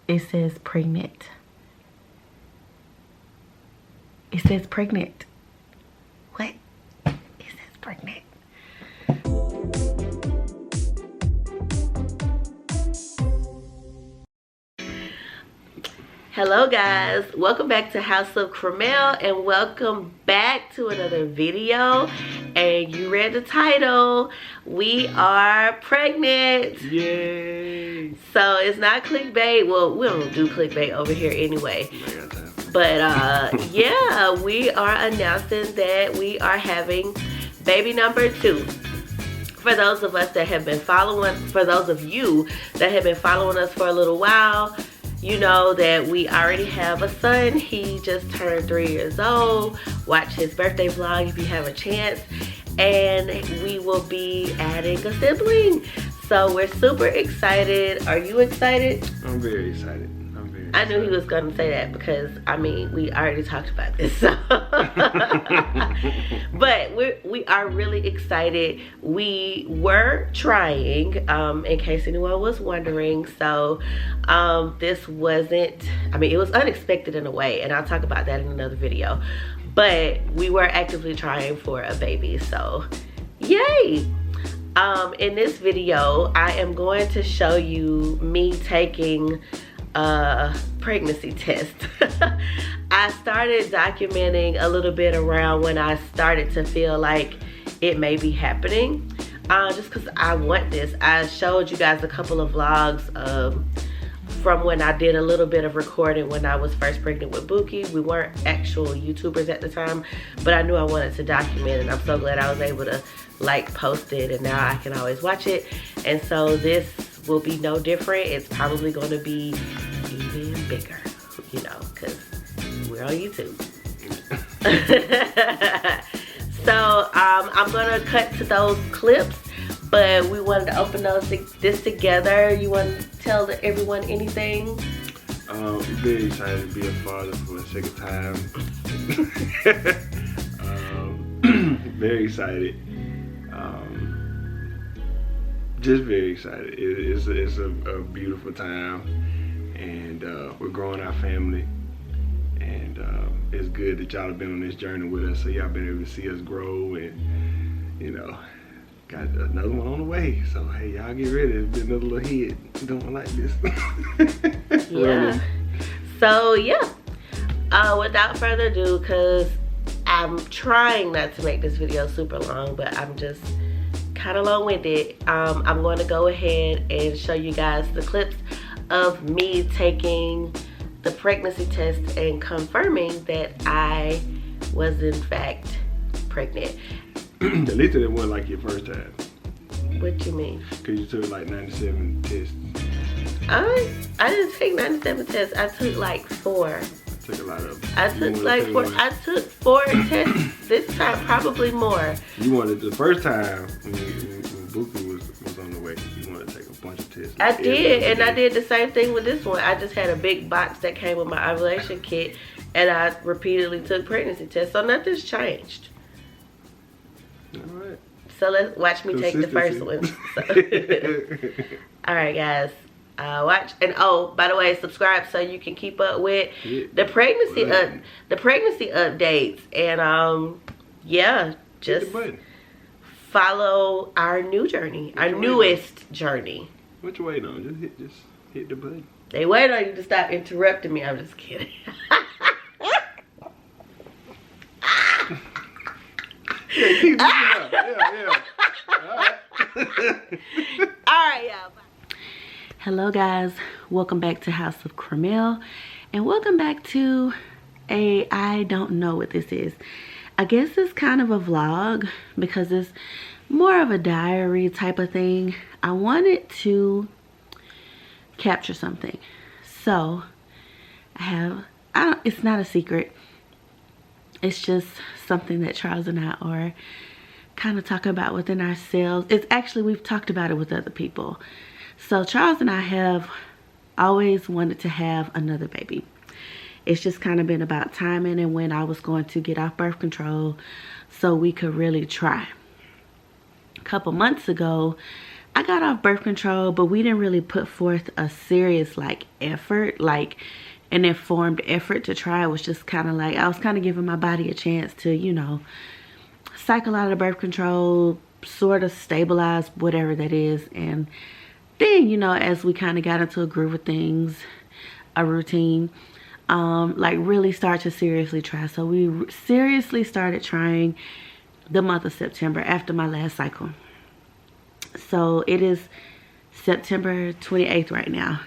It says pregnant. It says pregnant. What? It says pregnant. Hello guys, welcome back to House of Cramel and welcome back to another video. And you read the title, we are pregnant. Yay! So it's not clickbait. Well, we don't do clickbait over here anyway. But yeah, we are announcing that we are having baby number 2. For those of us that have been following, for those of you that have been following us for a little while, you know that we already have a son. He just turned 3 years old. Watch his birthday vlog if you have a chance. And we will be adding a sibling. So we're super excited. Are you excited? I'm very excited. I knew he was going to say that because, I mean, we already talked about this. So. But we are really excited. We were trying, in case anyone was wondering. So this wasn't, I mean, it was unexpected in a way. And I'll talk about that in another video. But we were actively trying for a baby. So, yay! In this video, I am going to show you me taking a pregnancy test. I started documenting a little bit around when I started to feel like it may be happening, just because I want this. I showed you guys a couple of vlogs from when I did a little bit of recording when I was first pregnant with Buki. We weren't actual YouTubers at the time, but I knew I wanted to document, and I'm so glad I was able to like post it, and now I can always watch it. And so this will be no different. It's probably going to be even bigger, you know, because we're on YouTube. So I'm gonna cut to those clips, but we wanted to open this together. You want to tell everyone anything? I'm very excited to be a father for a second time. Very excited. Just very excited. It's a beautiful time, and we're growing our family, and it's good that y'all have been on this journey with us, so y'all been able to see us grow, and you know, got another one on the way. So hey, y'all get ready. There's been another little head doing like this. Yeah. So yeah, without further ado, because I'm trying not to make this video super long, but I'm just kind of long-winded. I'm going to go ahead and show you guys the clips of me taking the pregnancy test and confirming that I was in fact pregnant. At least it wasn't like your first time. What you mean? Because you took like 97 tests. I didn't take 97 tests. I took like 4. I took a lot of them. I took like 4. I took 4 tests this time, probably more. You wanted the first time when Buki was on the way, you wanted to take a bunch of tests. I did, and I did the same thing with this one. I just had a big box that came with my ovulation kit, and I repeatedly took pregnancy tests, so nothing's changed. All right. So let's watch me take the first one. So. All right, guys. Watch, and oh, by the way, subscribe so you can keep up with the pregnancy updates, and yeah, just follow our new journey, our newest journey. What you waiting on? Just hit the button. They wait on you to stop interrupting me. I'm just kidding. Yeah. All right, y'all. Hello guys, welcome back to House of Cramel, and welcome back to I don't know what this is. I guess it's kind of a vlog because it's more of a diary type of thing. I wanted to capture something, so it's not a secret. It's just something that Charles and I are kind of talking about within ourselves. It's actually, we've talked about it with other people. So Charles and I have always wanted to have another baby. It's just kind of been about timing and when I was going to get off birth control so we could really try. A couple months ago, I got off birth control, but we didn't really put forth a serious like effort, like an informed effort to try. It was just kind of like I was kind of giving my body a chance to, you know, cycle out of the birth control, sort of stabilize whatever that is. And then, you know, as we kind of got into a groove of things, a routine, like really start to seriously try. So we seriously started trying the month of September after my last cycle. So it is September 28th right now.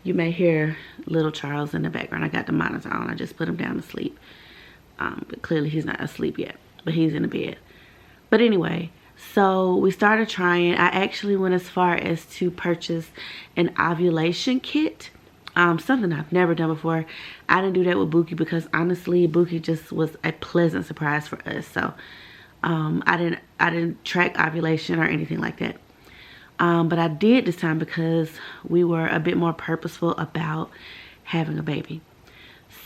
You may hear little Charles in the background. I got the monitor on. I just put him down to sleep. But clearly he's not asleep yet, but he's in the bed. But anyway, so we started trying. I actually went as far as to purchase an ovulation kit. Something I've never done before. I didn't do that with Buki because honestly, Buki just was a pleasant surprise for us. So I didn't track ovulation or anything like that. But I did this time because we were a bit more purposeful about having a baby.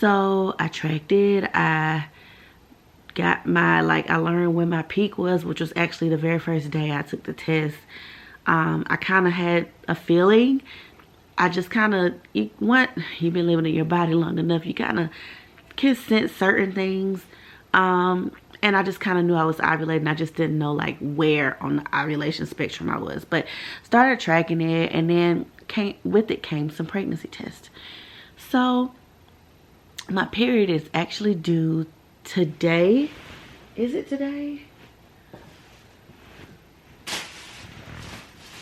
So I tracked it. I got my, like, I learned when my peak was, which was actually the very first day I took the test. I kind of had a feeling. I just kind of, you've been living in your body long enough, you kind of can sense certain things. And I just kind of knew I was ovulating. I just didn't know like where on the ovulation spectrum I was. But started tracking it, and then with it came some pregnancy tests. So my period is actually due today. Is it today?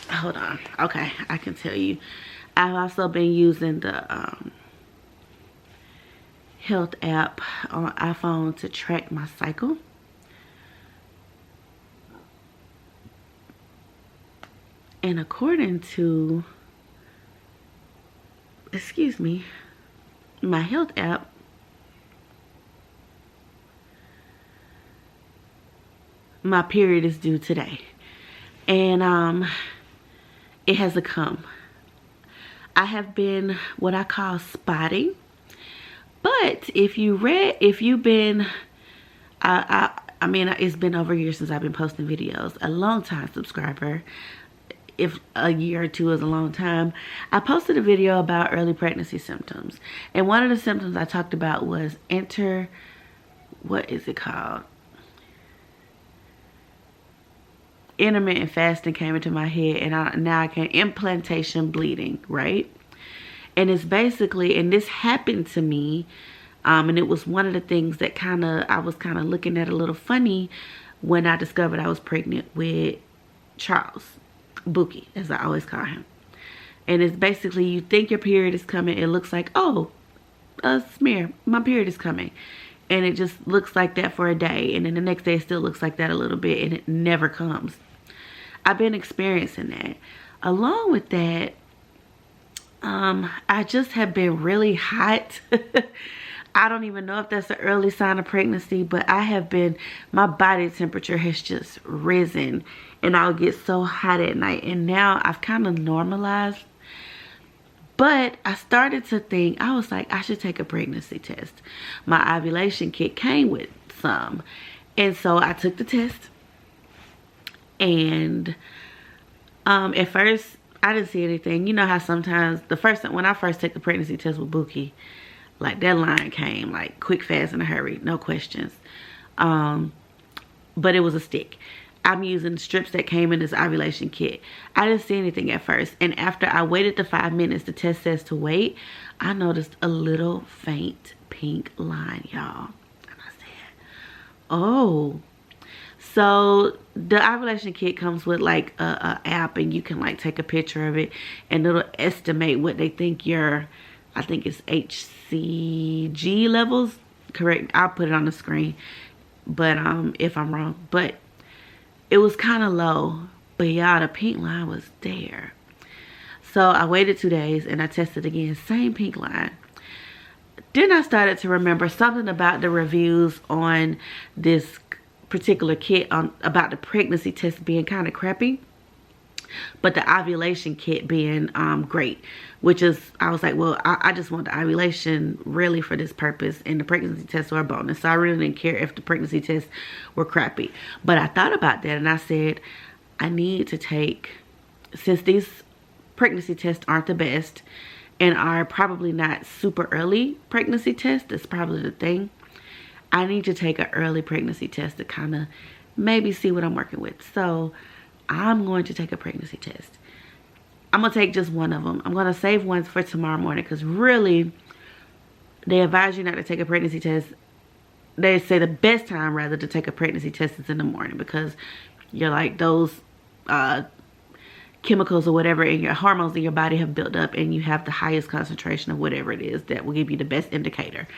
Hold on. Okay, I can tell you. I've also been using the health app on iPhone to track my cycle. And according to, excuse me, my health app, my period is due today. And it has come. I have been what I call spotting. But if you've been, I mean, it's been over a year since I've been posting videos. A long time subscriber, if a year or two is a long time, I posted a video about early pregnancy symptoms. And one of the symptoms I talked about was what is it called? Intermittent fasting came into my head, and now I can implantation bleeding, right? And it's basically, and this happened to me, and it was one of the things that I was kind of looking at a little funny when I discovered I was pregnant with Charles, Buki, as I always call him. And it's basically, you think your period is coming, it looks like, oh, a smear, my period is coming. And it just looks like that for a day, and then the next day it still looks like that a little bit, and it never comes. I've been experiencing that. Along with that, I just have been really hot. I don't even know if that's an early sign of pregnancy, but my body temperature has just risen, and I'll get so hot at night. And now I've kind of normalized, but I started to think, I was like, I should take a pregnancy test. My ovulation kit came with some. And so I took the test. And at first, I didn't see anything. You know how sometimes when I first took the pregnancy test with Buki, like that line came like quick, fast, in a hurry, no questions. But it was a stick. I'm using strips that came in this ovulation kit. I didn't see anything at first. And after I waited the 5 minutes the test says to wait, I noticed a little faint pink line, y'all. And I said, oh. So the ovulation kit comes with like a app, and you can like take a picture of it, and it'll estimate what they think I think it's HCG levels. Correct. I'll put it on the screen. But if I'm wrong. But it was kind of low. But y'all, the pink line was there. So I waited 2 days and I tested again. Same pink line. Then I started to remember something about the reviews on this particular kit about the pregnancy test being kind of crappy, but the ovulation kit being great, which is, I was like, well, I just want the ovulation really for this purpose, and the pregnancy tests are a bonus. So I really didn't care if the pregnancy tests were crappy. But I thought about that, and I said, I need to take since these pregnancy tests aren't the best and are probably not super early pregnancy tests, that's probably the thing, I need to take an early pregnancy test to kind of maybe see what I'm working with. So I'm going to take a pregnancy test. I'm gonna take just one of them. I'm gonna save one for tomorrow morning, because really they advise you not to take a pregnancy test. They say the best time rather to take a pregnancy test is in the morning, because you're like those chemicals or whatever in your hormones in your body have built up, and you have the highest concentration of whatever it is that will give you the best indicator.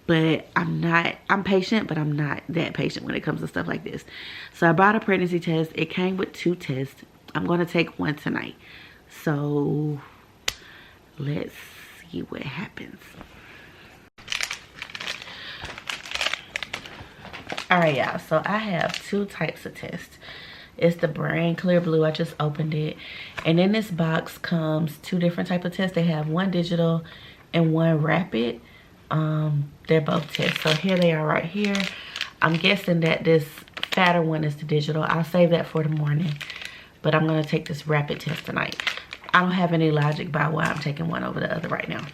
But I'm patient, but I'm not that patient when it comes to stuff like this. So I bought a pregnancy test. It came with 2 tests. I'm going to take one tonight. So let's see what happens. All right, y'all. So I have 2 types of tests. It's the brand Clear Blue. I just opened it. And in this box comes 2 different types of tests. They have one digital and one rapid. They're both tests. So here they are right here. I'm guessing that this fatter one is the digital. I'll save that for the morning. But I'm going to take this rapid test tonight. I don't have any logic by why I'm taking one over the other right now.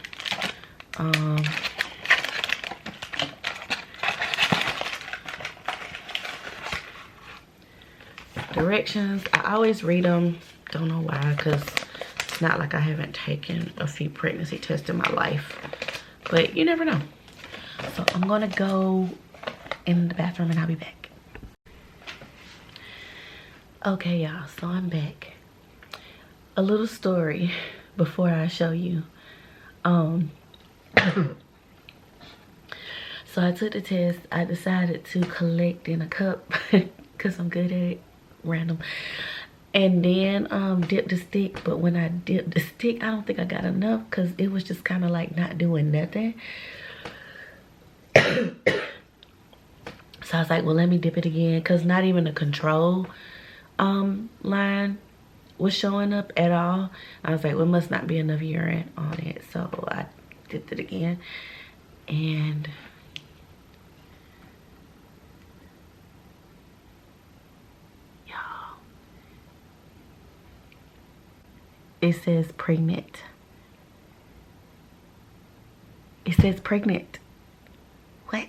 Directions, I always read them. Don't know why, because it's not like I haven't taken a few pregnancy tests in my life. But you never know. So I'm going to go in the bathroom and I'll be back. Okay, y'all, so I'm back. A little story before I show you. So I took the test. I decided to collect in a cup because I'm good at it, random. And then dip the stick. But when I dipped the stick, I don't think I got enough, because it was just kind of like not doing nothing. So I was like, well, let me dip it again, because not even the control line was showing up at all. I was like, well, it must not be enough urine on it. So I dipped it again, and y'all, it says pregnant. It says pregnant. What?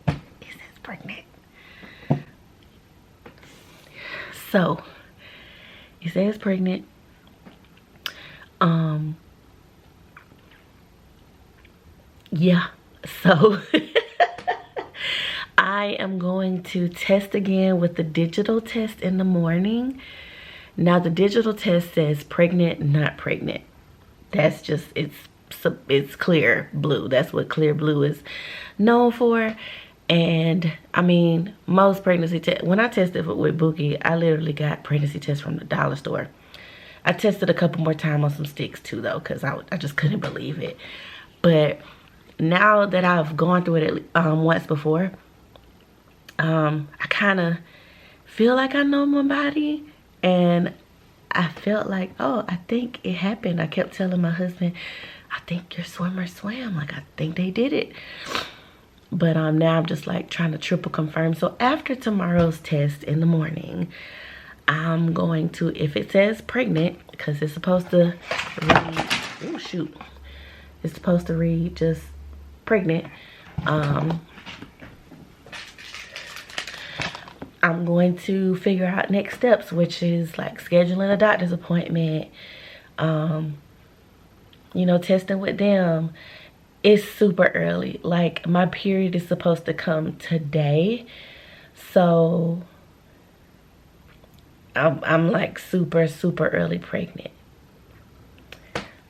It says pregnant. So it says pregnant. Yeah, so I am going to test again with the digital test in the morning. Now the digital test says pregnant, not pregnant. That's just, it's Clear Blue. That's what Clear Blue is known for. And I mean, most pregnancy tests, when I tested with Bookie, I literally got pregnancy tests from the dollar store. I tested a couple more times on some sticks too, though, because I just couldn't believe it. But now that I've gone through it once before, I kind of feel like I know my body. And I felt like, oh, I think it happened. I kept telling my husband, I think your swimmer swam. Like, I think they did it. But now I'm just like trying to triple confirm. So after tomorrow's test in the morning, I'm going to, if it says pregnant, because it's supposed to read, oh shoot, it's supposed to read just pregnant. I'm going to figure out next steps, which is like scheduling a doctor's appointment, you know, testing with them. It's super early. Like, my period is supposed to come today. So I'm like super early pregnant.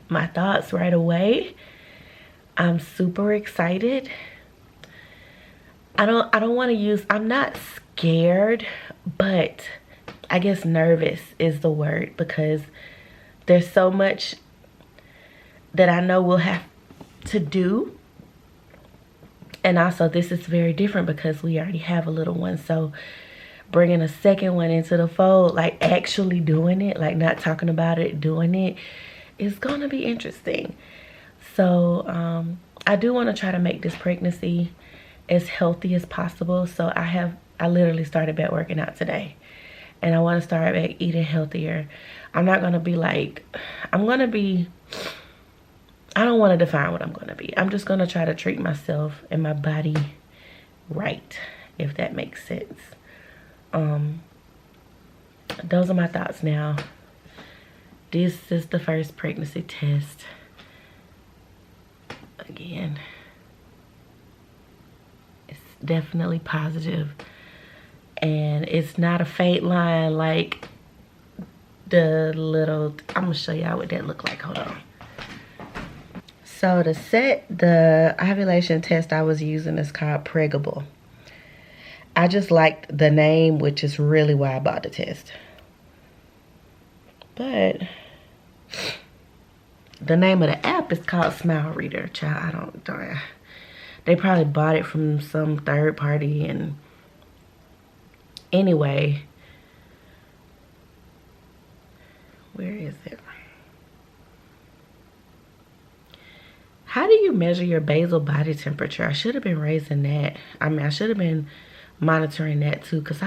My thoughts right away, I'm super excited. I don't want to use, I'm not scared, but I guess nervous is the word, because there's so much that I know we'll have to do. And also, this is very different because we already have a little one. So bringing a second one into the fold, like actually doing it, like not talking about it, doing it, is gonna be interesting. So I do want to try to make this pregnancy as healthy as possible. So I literally started back working out today, and I want to start back eating healthier. I'm not going to be like, I don't want to define what I'm going to be. I'm just going to try to treat myself and my body right, if that makes sense. Those are my thoughts now. This is the first pregnancy test. Again, it's definitely positive, and it's not a faint line like the little, I'm gonna show y'all what that look like. Hold on. So the ovulation test I was using is called Pregable. I just liked the name, which is really why I bought the test. But the name of the app is called Smile Reader. Child, they probably bought it from some third party. And anyway, where is it? How do you measure your basal body temperature? I should have been raising that. I mean, I should have been monitoring that too, because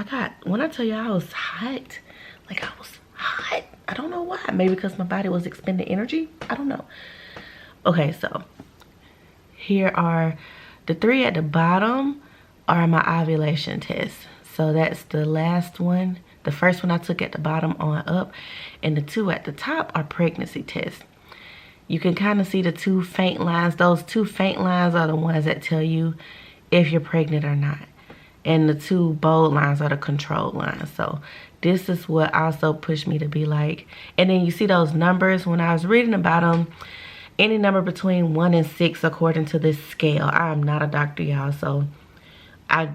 when I tell you I was hot, like I was hot. I don't know why. Maybe because my body was expending energy. I don't know. Okay, so here are the 3 at the bottom are my ovulation tests. So that's the last one. The first one I took at the bottom on up, and the 2 at the top are pregnancy tests. You can kind of see the 2 faint lines. Those 2 faint lines are the ones that tell you if you're pregnant or not. And the 2 bold lines are the control lines. So this is what also pushed me to be like, and then you see those numbers when I was reading about them, any number between 1 and 6 according to this scale. I am not a doctor, y'all, so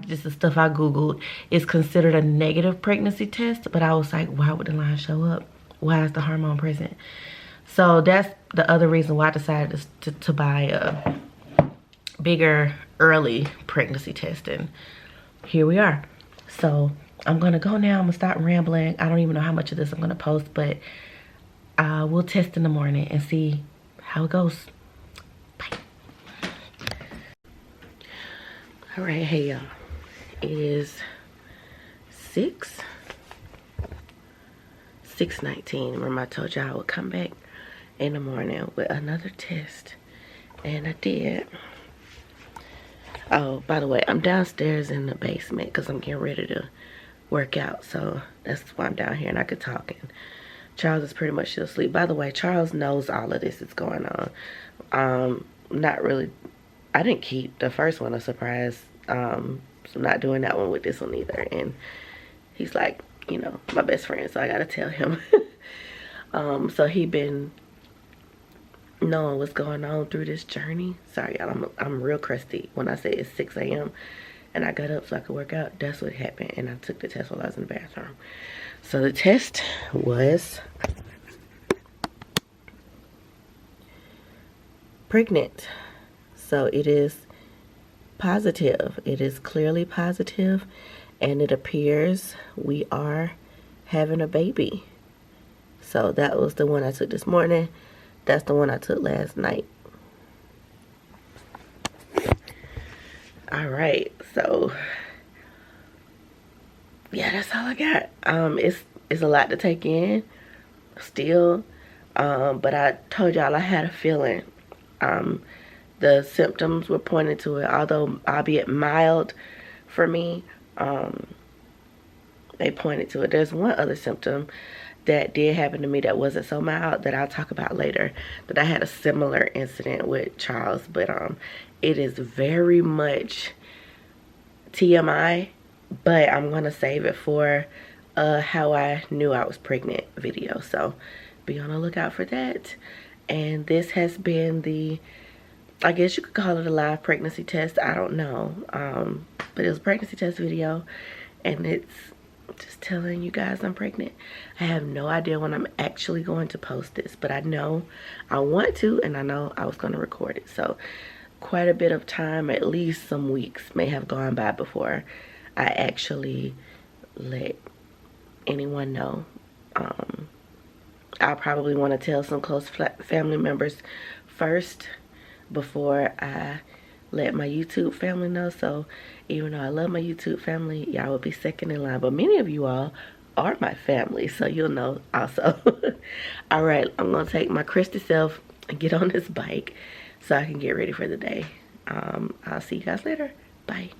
this is stuff I Googled. It's considered a negative pregnancy test, but I was like, why would the line show up? Why is the hormone present? So that's the other reason why I decided to buy a bigger early pregnancy test, and here we are. So I'm gonna go now. I'm gonna stop rambling. I don't even know how much of this I'm gonna post, but we'll test in the morning and see how it goes. Bye. All right, hey y'all. It is 6:19. Remember I told y'all I would come back in the morning with another test, and I did. Oh, by the way, I'm downstairs in the basement because I'm getting ready to work out, so that's why I'm down here and I could talk. And Charles is pretty much still asleep. By the way, Charles knows all of this is going on. Not really. I didn't keep the first one a surprise, so I'm not doing that one with this one either. And he's like, you know, my best friend, so I gotta tell him. So he been knowing what's going on through this journey. Sorry y'all, I'm real crusty when I say it's 6 a.m. and I got up so I could work out. That's what happened, and I took the test while I was in the bathroom. So the test was pregnant. So it is positive. It is clearly positive, and it appears we are having a baby. So that was the one I took this morning. That's the one I took last night. All right, so yeah, that's all I got. It's a lot to take in still, but I told y'all I had a feeling. The symptoms were pointing to it, although albeit mild for me. They pointed to it. There's one other symptom that did happen to me that wasn't so mild that I'll talk about later, that I had a similar incident with Charles, but it is very much TMI, but I'm gonna save it for how I knew I was pregnant video, so be on the lookout for that. And this has been the, I guess you could call it a live pregnancy test, I don't know, but it was a pregnancy test video, and it's just telling you guys I'm pregnant. I have no idea when I'm actually going to post this, but I know I want to, and I know I was going to record it. So quite a bit of time, at least some weeks, may have gone by before I actually let anyone know. I'll probably want to tell some close family members first before I let my YouTube family know. So even though I love my YouTube family, y'all will be second in line. But many of you all are my family, so you'll know also. All right, I'm gonna take my Christy self and get on this bike so I can get ready for the day. I'll see you guys later. Bye.